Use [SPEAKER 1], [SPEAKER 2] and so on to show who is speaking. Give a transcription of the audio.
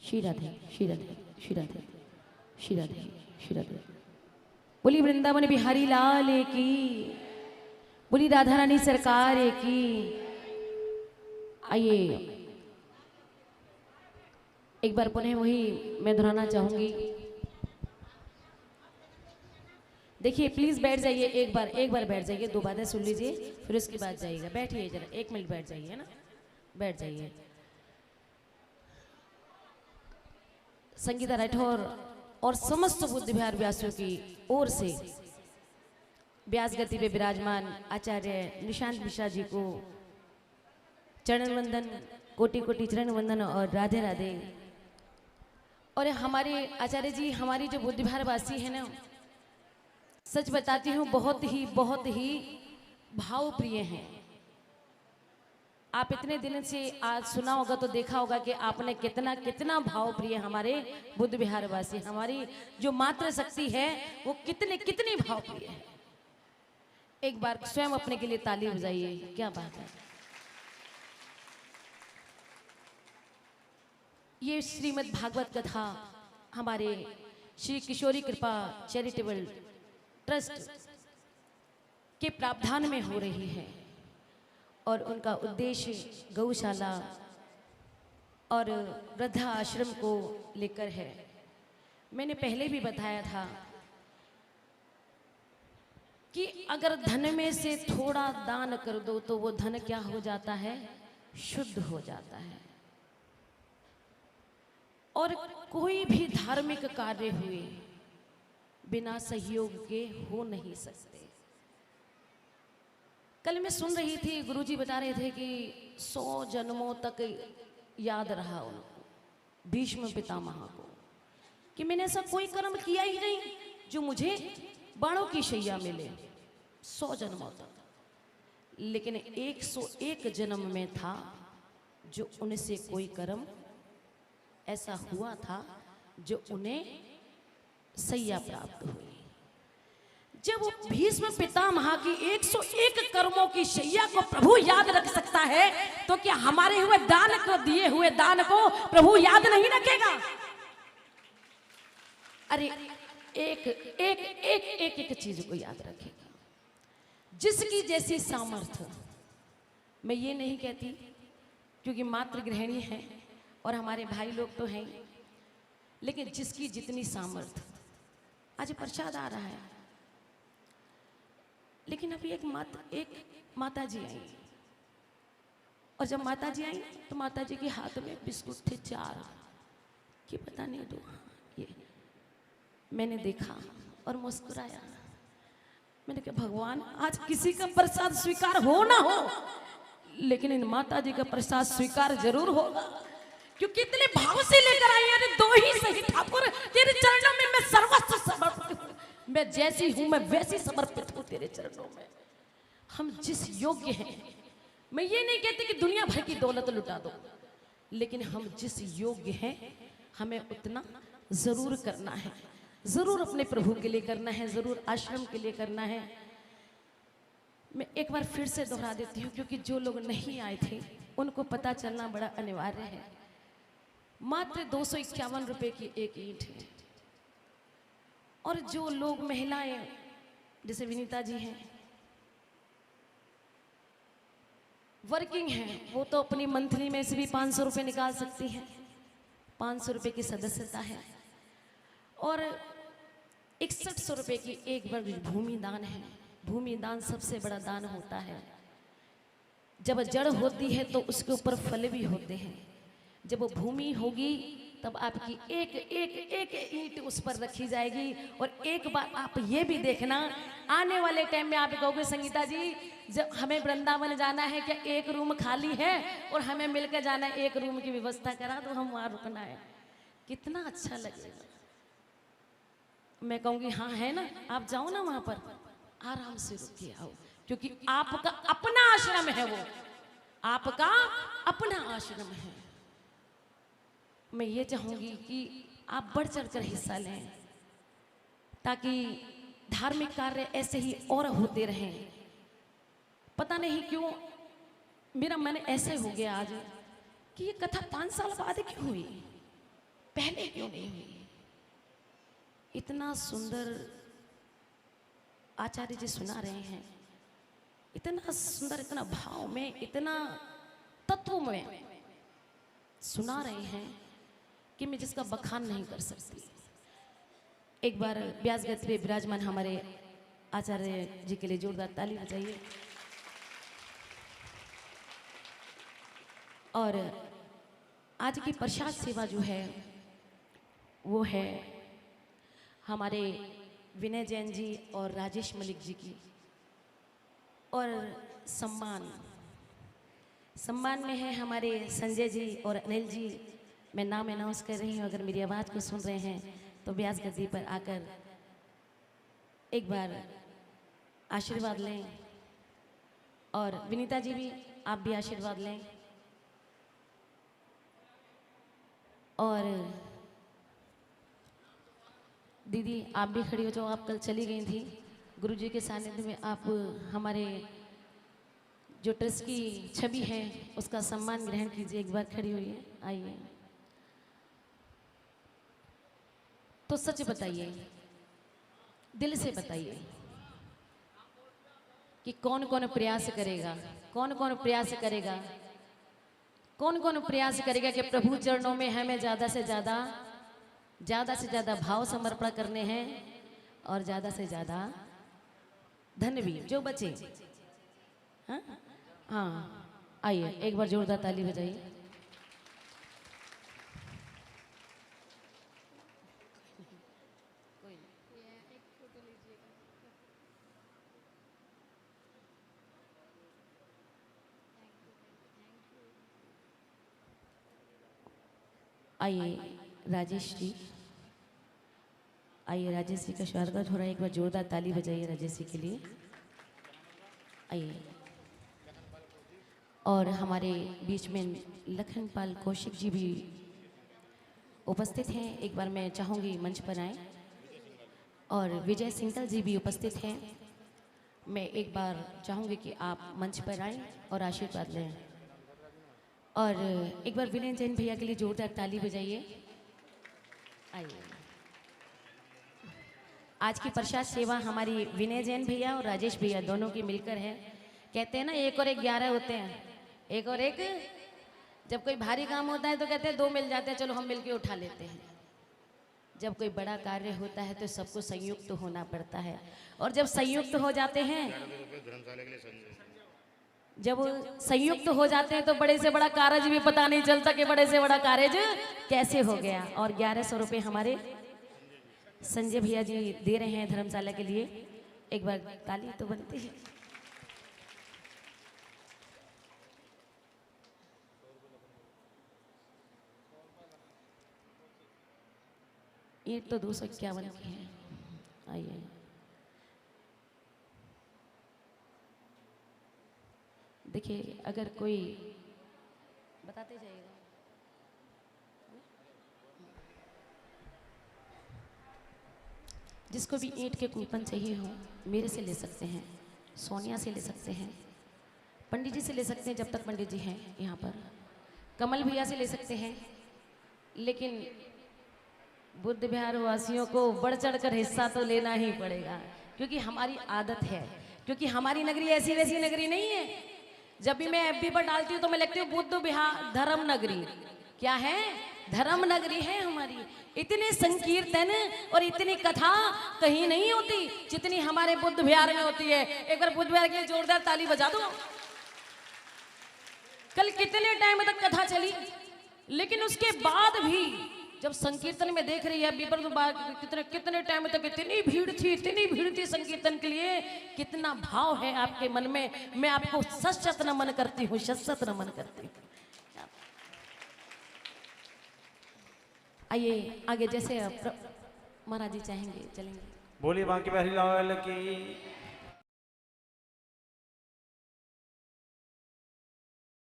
[SPEAKER 1] श्री राधे श्री राधे श्री राधे श्री राधे श्री राधे। बोली वृंदावन बिहारी लाल की, बोली राधा रानी सरकार की। आइए एक बार पुनः वही मैं दोहराना चाहूंगी। देखिए प्लीज बैठ जाइए, एक बार बैठ जाइए, दो बातें सुन लीजिए फिर उसके बाद जाइएगा। बैठिए जरा, 1 मिनट बैठ जाइए, है ना, बैठ जाइए। संगीता राठौर और समस्त बुद्ध विहार व्यासियों की ओर से व्यास गति पे विराजमान आचार्य निशांत मिश्रा जी को चरण वंदन, कोटि कोटि चरण वंदन और राधे राधे। और हमारे आचार्य जी हमारी जो बुद्ध विहार वासी है ना, सच बताती हूँ बहुत ही भाव प्रिय हैं। आप इतने दिन से आज सुना होगा तो देखा होगा कि आपने कितना कितना भाव प्रिय हमारे बुद्ध विहार वासी, हमारी जो मातृ शक्ति है वो कितनी भाव प्रिय है। एक बार स्वयं अपने के लिए ताली बजाइए, क्या बात है। ये श्रीमद् भागवत कथा हमारे श्री किशोरी कृपा चैरिटेबल ट्रस्ट के प्रावधान में हो रही है और उनका उद्देश्य गौशाला और वृद्धा आश्रम को लेकर है। मैंने पहले भी बताया था कि अगर धन में से थोड़ा दान कर दो तो वो धन क्या हो जाता है, शुद्ध हो जाता है। और कोई भी धार्मिक कार्य हुए बिना सहयोग के हो नहीं सकते। कल मैं सुन रही थी, गुरुजी बता रहे थे कि 100 जन्मों तक याद रहा उनको, भीष्म पितामह को, कि मैंने ऐसा कोई कर्म किया ही नहीं जो मुझे बाणों की शैया मिले 100 जन्मों तक। लेकिन 101 जन्म में था जो उनसे कोई कर्म ऐसा हुआ था जो उन्हें सैया प्राप्त हुई। जब वो भीष्म पितामह की 101 कर्मों की शैया को प्रभु याद रख सकता है तो क्या हमारे हुए दान को, दिए हुए दान को प्रभु याद नहीं रखेगा? अरे एक एक एक एक एक चीज को याद रखेगा, जिसकी जैसी सामर्थ्य। मैं ये नहीं कहती क्योंकि मातृ गृहिणी है और हमारे भाई लोग तो हैं, लेकिन जिसकी जितनी सामर्थ्य। आज प्रसाद आ रहा है, लेकिन अभी एक माता जी आई, और जब माता जी आई तो माता जी के हाथ में बिस्कुट थे 4 कि पता नहीं दो। ये मैंने देखा और मुस्कुराया। मैंने कहा भगवान आज किसी का प्रसाद स्वीकार हो ना हो, लेकिन इन माता जी का प्रसाद स्वीकार जरूर होगा, क्योंकि इतने भाव से लेकर आई। अरे दो ही सही ठाकुर, तेरे चरणों में मैं सर्वस्व समर्पित हूँ। मैं जैसी हूं मैं वैसी समर्पित हूं तेरे चरणों में। हम जिस योग्य हैं, मैं ये नहीं कहती कि दुनिया भर की दौलत लुटा दो, लेकिन हम जिस योग्य हैं हमें उतना जरूर करना है, जरूर अपने प्रभु के लिए करना है, जरूर आश्रम के लिए करना है। मैं एक बार फिर से दोहरा देती हूँ क्योंकि जो लोग नहीं आए थे उनको पता चलना बड़ा अनिवार्य है। मात्र 251 रुपए की एक ईंट है। और जो लोग महिलाएं जैसे विनीता जी हैं, वर्किंग हैं, वो तो अपनी मंथली में से भी 500 रुपये निकाल सकती हैं। 500 रुपये की सदस्यता है और 6100 रुपये की एक वर्ग भूमि दान है। भूमि दान सबसे बड़ा दान होता है। जब जड़ होती है तो उसके ऊपर फल भी होते हैं। जब वो भूमि होगी तब आपकी एक एक एक ईंट उस पर रखी जाएगी। और एक बार आप ये भी देखना, आने वाले टाइम में आप कहोगे संगीता जी जब हमें वृंदावन जाना है क्या एक रूम खाली है और हमें मिलकर जाना है, एक रूम की व्यवस्था करा तो हम वहाँ रुकना है, कितना अच्छा लगेगा। मैं कहूँगी हाँ है ना, आप जाओ ना वहाँ पर आराम से रुक के आओ, क्योंकि आपका अपना आश्रम है, वो आपका अपना आश्रम है। मैं ये चाहूंगी कि आप बढ़ चढ़कर हिस्सा लें ताकि धार्मिक कार्य ऐसे ही और होते रहें। पता नहीं क्यों मेरा मन ऐसे हो गया आज कि ये कथा 5 साल बाद क्यों हुई। क्यों नहीं हुई। इतना सुंदर आचार्य जी सुना रहे हैं, इतना सुंदर, इतना भाव में, इतना तत्व में सुना रहे हैं कि मैं जिसका बखान नहीं कर सकती। एक बार व्यास गद्य पे विराजमान हमारे आचार्य जी के लिए जोरदार ताली बजाइए। और आज की प्रसाद सेवा जो है वो है हमारे विनय जैन जी और राजेश मलिक जी की। और सम्मान में है हमारे संजय जी और अनिल जी। मैं नाम अनाउंस कर रही हूँ, अगर मेरी आवाज़ को सुन रहे हैं तो व्यास गद्दी पर आकर एक बार आशीर्वाद लें। और विनीता जी भी, आप भी आशीर्वाद लें। और दीदी आप भी खड़ी हो जाओ, आप कल चली गई थी गुरुजी के सानिध्य में। आप हमारे जो ट्रस्ट की छवि है उसका सम्मान ग्रहण कीजिए। एक बार खड़ी हुई आइए। तो सच बताइए, दिल से बताइए कि कौन कौन प्रयास करेगा, कौन कौन प्रयास करेगा, कौन कौन प्रयास करेगा कि प्रभु चरणों में हमें ज़्यादा से ज़्यादा भाव समर्पण करने हैं और ज़्यादा से ज़्यादा धन भी जो बचे। हाँ हाँ, आइए एक बार जोरदार ताली बजाइए। आइए राजेश जी, आइए राजेश जी का स्वागत हो रहा है। एक बार जोरदार ताली बजाइए राजेश जी के लिए। आइए। और हमारे बीच में लखनपाल कौशिक जी भी उपस्थित हैं, एक बार मैं चाहूँगी मंच पर आएँ। और विजय सिंगल जी भी उपस्थित हैं, मैं एक बार चाहूँगी कि आप मंच पर आएँ और आशीर्वाद लें। और एक बार विनय जैन भैया के लिए जोरदार ताली बजाइए। आइए। आज की प्रसाद सेवा हमारी विनय जैन भैया और राजेश भैया दोनों की मिलकर है। कहते हैं ना 1 और 1 11 होते हैं, 1 और 1। जब कोई भारी काम होता है तो कहते हैं 2 मिल जाते हैं, चलो हम मिलके उठा लेते हैं। जब कोई बड़ा कार्य होता है तो सबको संयुक्त होना पड़ता है। और जब संयुक्त हो जाते हैं, जब संयुक्त हो जाते हैं तो बड़े से बड़ा कार्य भी पता नहीं चलता कि बड़े से बड़ा कार्य कैसे हो गया। और 1100 रुपये हमारे संजय भैया जी दे रहे हैं धर्मशाला के लिए। एक बार ताली तो बनती है। ईंट तो 251 की है। आइए। देखिए, अगर कोई बताते जाइएगा। जिसको भी ईंट के कूपन चाहिए हो मेरे से ले सकते हैं, सोनिया से ले सकते हैं, पंडित जी से ले सकते हैं जब तक पंडित जी हैं यहाँ पर, कमल भैया से ले सकते हैं। लेकिन बुद्ध विहार वासियों को बढ़ चढ़कर हिस्सा तो लेना ही पड़ेगा, क्योंकि हमारी आदत है, क्योंकि हमारी नगरी ऐसी वैसी नगरी नहीं है। जब भी मैं एफबी पर डालती हूँ तो मैं लिखती हूँ बुद्ध विहार धर्म नगरी। क्या है? धर्म नगरी है हमारी। इतने संकीर्तन और इतनी कथा कहीं नहीं होती जितनी हमारे बुद्ध विहार में होती है। एक बार बुद्ध विहार के लिए जोरदार ताली बजा दो। कल कितने टाइम तक कथा चली, लेकिन उसके बाद भी जब संकीर्तन में देख रही है बीपर तो कितने टाइम तक इतनी भीड़ थी संकीर्तन के लिए। कितना भाव है आपके मन में, मैं आपको सशत नमन करती हूँ, सशत नमन करती हूँ। आइए आगे, जैसे महाराज जी चाहेंगे चलेंगे।
[SPEAKER 2] बोलिए बांके बिहारी लाल की।